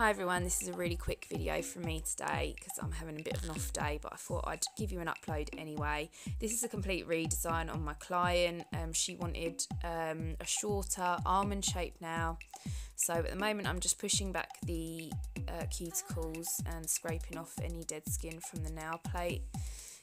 Hi everyone, this is a really quick video from me today because I'm having a bit of an off day, but I thought I'd give you an upload anyway. This is a complete redesign on my client. She wanted a shorter almond shape now. So at the moment I'm just pushing back the cuticles and scraping off any dead skin from the nail plate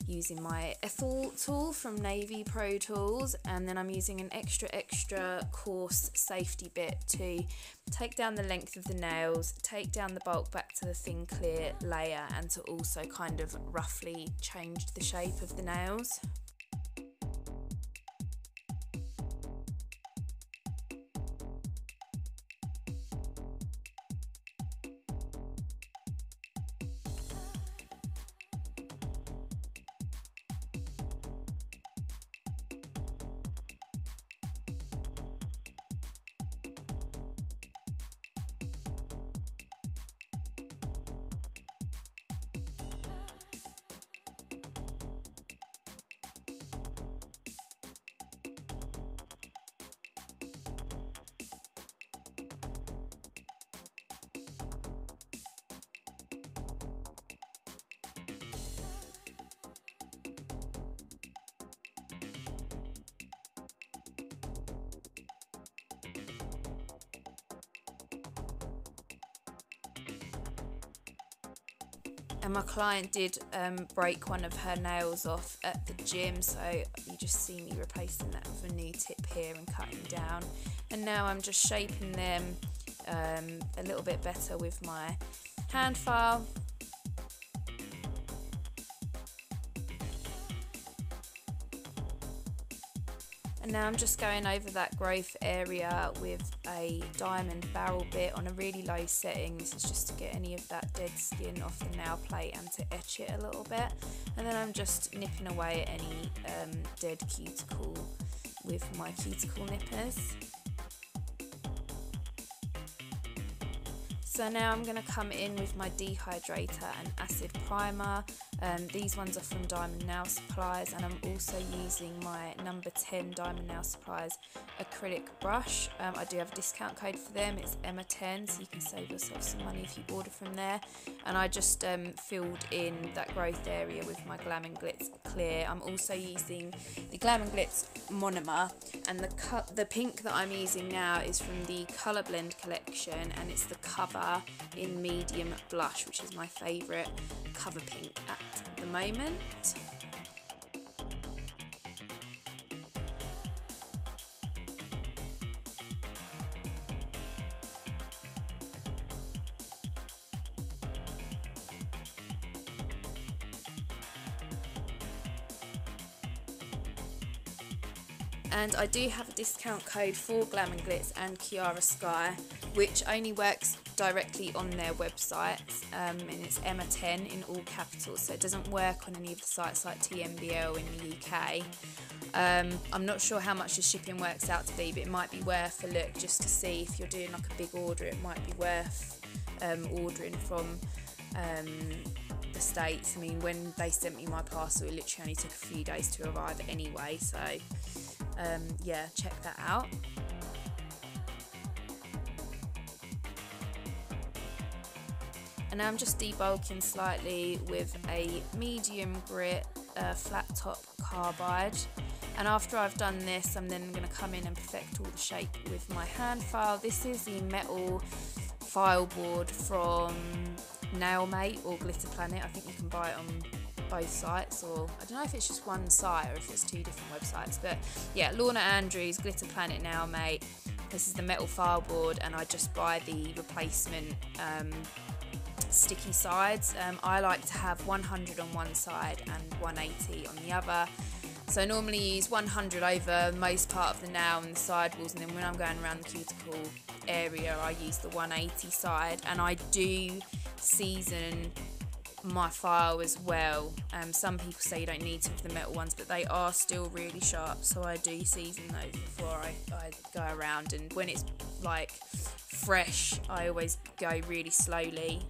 using my Ethel tool from Navy Pro Tools, and then I'm using an extra coarse safety bit to take down the length of the nails, take down the bulk back to the thin clear layer, and to also kind of roughly change the shape of the nails. And my client did break one of her nails off at the gym, so you just see me replacing that with a new tip here and cutting down. And now I'm just shaping them a little bit better with my hand file. And now I'm just going over that growth area with a diamond barrel bit on a really low setting. This is just to get any of that dead skin off the nail plate and to etch it a little bit. And then I'm just nipping away at any dead cuticle with my cuticle nippers. So now I'm going to come in with my dehydrator and acid primer. These ones are from Diamond Nail Supplies, and I'm also using my number 10 Diamond Nail Supplies acrylic brush. I do have a discount code for them, it's Emma10, so you can save yourself some money if you order from there. And I just filled in that growth area with my Glam & Glitz clear. I'm also using the Glam & Glitz monomer, and the pink that I'm using now is from the Colour Blend collection, and it's the Cover in medium blush, which is my favourite cover pink at the moment. And I do have a discount code for Glam & Glitz and Kiara Sky, which only works directly on their websites, and it's Emma10 in all capitals, so it doesn't work on any of the sites like TMBL in the UK. I'm not sure how much the shipping works out to be, but it might be worth a look just to see if you're doing like a big order. It might be worth ordering from the States. I mean, when they sent me my parcel, it literally only took a few days to arrive anyway, so yeah, check that out. And now I'm just debulking slightly with a medium grit flat top carbide. And after I've done this, I'm then going to come in and perfect all the shape with my hand file. This is the metal file board from Nailmate or Glitter Planet. I think you can buy it on both sites, or I don't know if it's just one site or if it's two different websites, but yeah, Lorna Andrews, Glitter Planet, Nailmate. This is the metal file board, and I just buy the replacement sticky sides. I like to have 100 on one side and 180 on the other. So I normally use 100 over most part of the nail and the sidewalls, and then when I'm going around the cuticle area I use the 180 side. And I do season my file as well. Some people say you don't need to with the metal ones, but they are still really sharp, so I do season those before I go around. And when it's like fresh, I always go really slowly.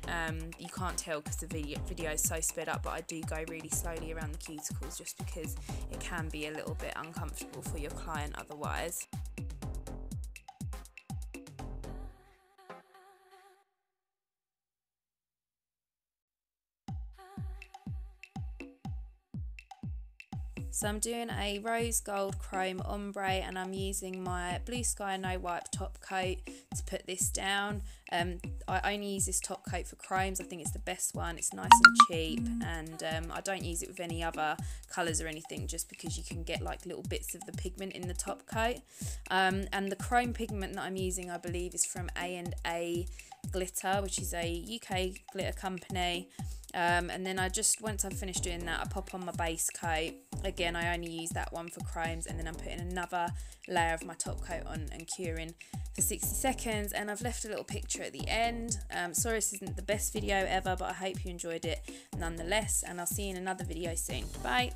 You can't tell because the video is so sped up, but I do go really slowly around the cuticles just because it can be a little bit uncomfortable for your client otherwise. So I'm doing a rose gold chrome ombre, and I'm using my Blue Sky No Wipe top coat to put this down. I only use this top coat for chromes. I think it's the best one. It's nice and cheap, and I don't use it with any other colours or anything, just because you can get like little bits of the pigment in the top coat. And the chrome pigment that I'm using, I believe, is from A&A Glitter, which is a UK glitter company. And then once I've finished doing that, I pop on my base coat. Again, I only use that one for chromes, and then I'm putting another layer of my top coat on and curing for 60 seconds. And I've left a little picture at the end. Sorry this isn't the best video ever, but I hope you enjoyed it nonetheless, and I'll see you in another video soon. Bye!